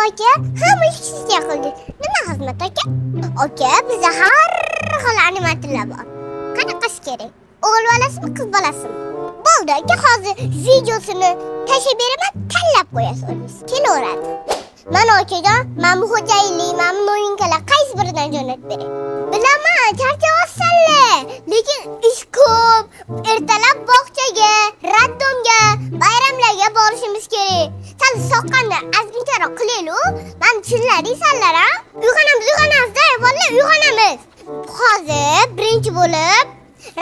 aka hamma ish sizga qildi. Nima xizmat aka? Aka, bizda har xil animatorlar bor. Qanaqasi kerak? O'g'il bolasimi, qiz bolasimi? Bo'ldi aka, hozir videosini tashlab beraman, tanlab qo'yasiz. Kelaveradi. Mana akajon, men bu xo'jayinlik, men mo'yinkalar qaysi biridan jo'natib beray? Bilaman, charchyapsizlar, lekin ish ko'p. Ertalab bog'chaga, raddomga, bayramlarga borishimiz kerak. Sal soqqanda azmincharoq qilaylik. Men tushunladingizlar, ha? Uyg'onamiz-da, bolalar, uyg'onamiz. Hozir birinchi bo'lib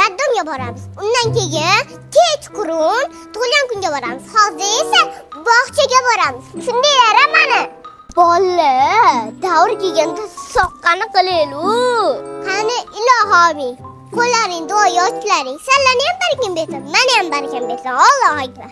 raddomga boramiz. Undan keyin kechqurun tug'ilgan kunga boramiz. Hozir esa bog'chaga boramiz. Shundaylar mana. Bolalar, davr kelganda soqqani qilaylik. Qani ilohomiy. Qo'llaring, duo yochlaring. Sizlarni ham barkam bersin. Meni ham barkam bersin. Allohu akbar.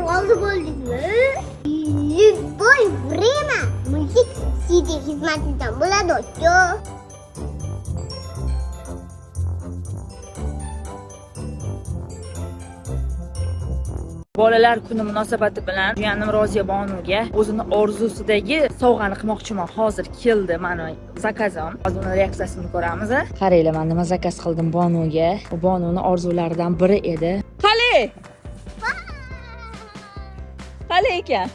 Rozi bo'ldingmi? Любое время muzika CD xizmatidan bo'ladi aka. Bolalar kuni munosabati bilan jiyanim Roziya Bonuga o'zini orzusidagi sovg'ani qilmoqchiman. Hozir keldi mana zakazim. Hozir uni reaksiyasini ko'ramiz. Qaranglar, men nima zakaz qildim Bonuga. Bu Bonuni orzularidan biri edi. Qale! Qale ekan?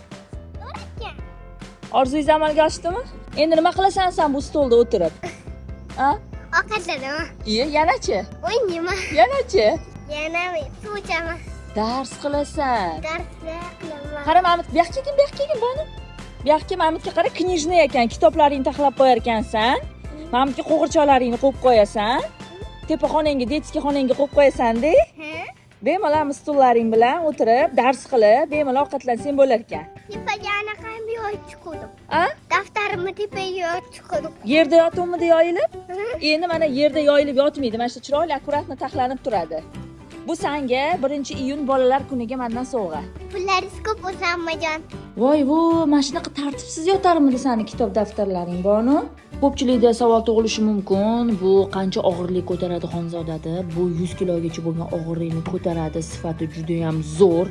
Orzungiz amalga oshdimi? Endi nima qilasan sen bu stolda o'tirib? Ha? Ovqatlanaman. Yanachi? O'ynayman. Yanachi? Yana suv ichaman. Dars qilasan. Darslar qilaman. Qara, Mamit, bu yoqqa kelgin, Bonu. Bu yoqqa Mamitga qara, knijniy ekan, kitoblaringni taxlab qo'yar ekansan. Mamitga qo'g'irchoqlaringni qo'yib qo'yasan. Tepa xonangga, detskiy xonangga qo'yib qo'yasan-da. Bemalol stullaring bilan o'tirib, dars qilib, bemalol ovqatlansang bo'lar ekan. Tepaga anaqa yoyib chiqdim. A? Daftarimni tepaga yoyib chiqdim. Yerda yotuvmidi yoyilib? Endi mana yerda yoyilib yotmaydi. Mana shu chiroyli akkuratni taxlanib turadi. Bu senga 1-iyun bolalar kuniga mendan sovg'a. Pullaringiz ko'p bo'lsa, ammajon. Voy, bu mana shunaqa tartibsiz yotarmidi seni kitob daftarlaring, Bonu? Ko'pchilikda savol tug'ilishi mumkin. Bu qancha og'irlik ko'taradi xonzodada? Bu 100 kilogacha bo'lgan og'irlikni ko'taradi. Sifati juda ham zo'r.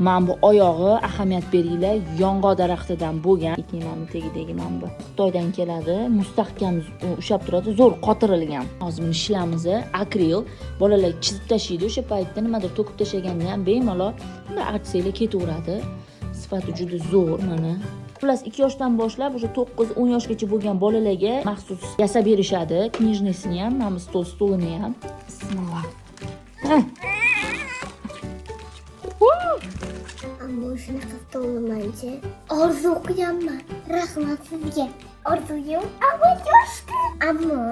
Men bu oyog'i ahamiyat beringlar, yong'oq daraxtidan bo'lgan. Ikkinamni tegidagi mana bu Xitoydan keladi. Mustahkam ushlab turadi, zo'r qotirilgan. Hozir buni ishlamiz. Akril. Bolalar chizib tashlaydi. O'sha paytda nimadir to'kib tashlaganda ham bemalol artsanglar ketaveradi. Sifati juda zo'r mana. Plus 2 yoshdan boshlab o'sha 9-10 yoshgacha bo'lgan bolalarga maxsus yasab berishadi. Knijnisini ham, mana stolini ham. Bismillah. Ammo shunaqa stolmanchi. Orzu qilaman. Rahmat sizga. Orzuyim amalga oshdi. Ammo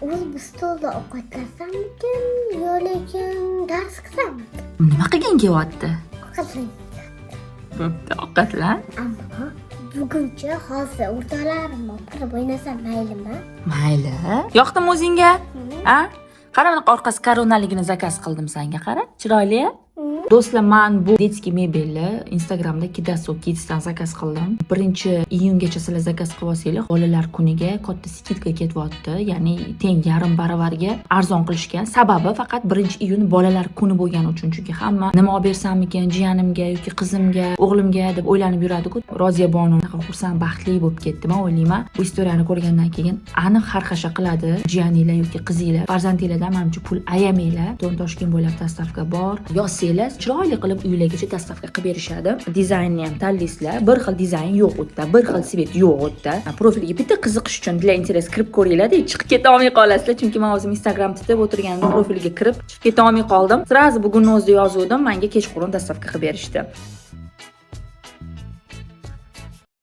o'z bu stolda ovqatlasammikin, yo lekin dars qilsammi? Nima qilgin kelyapti? Ovqatlan. Bo'pti, ovqatlan. Ammo buguncha hozir o'rtoqlarimni qilib o'ynasam maylimi? Mayli. Yoqdimi o'zingga? Ha? Qara, mana orqasi koronaligini zakaz qildim senga, qara. Chiroyli. Do'stlar, men bu detskiy mebelni Instagramda Kidaso Kidsdan zakaz qildim. 1-iyungacha sizlar zakaz qilib olsanglar, bolalar kuniga katta skidka ketyapti. Ya'ni teng yarim baravarga arzon qilishgan. Sababi faqat 1-iyun bolalar kuni bo'lgani uchun. Chunki hamma nima olib bersammikin jiyanimga yoki qizimga, o'g'limga deb o'ylanib yuradi-ku. Roziya Bonu xursand, baxtli bo'lib ketdi, men o'ylayman. Bu istoriyani ko'rgandan keyin aniq xarxasha qiladi jiyaninglar yoki qizinglar. Farzandinglardan menimcha pul ayamanglar. Toshkent bo'ylab dastavka bor. Yozsanglar chiroyli qilib uylargacha dastavka qilib berishadi. Dizaynni ham tanlaysizlar. Bir xil dizayn yo'q u yerda, bir xil svet yo'q u yerda. Profilga bitta qiziqish uchun для интерес kirib ko'ringlar-da, chiqib keta olmay qolasizlar. Chunki men o'zim Instagram tutib o'tirganimda profilga kirib chiqib keta olmay qoldim. Sразу bugun o'zida yozuvdim, menga kechqurun dastavka qilib berishdi.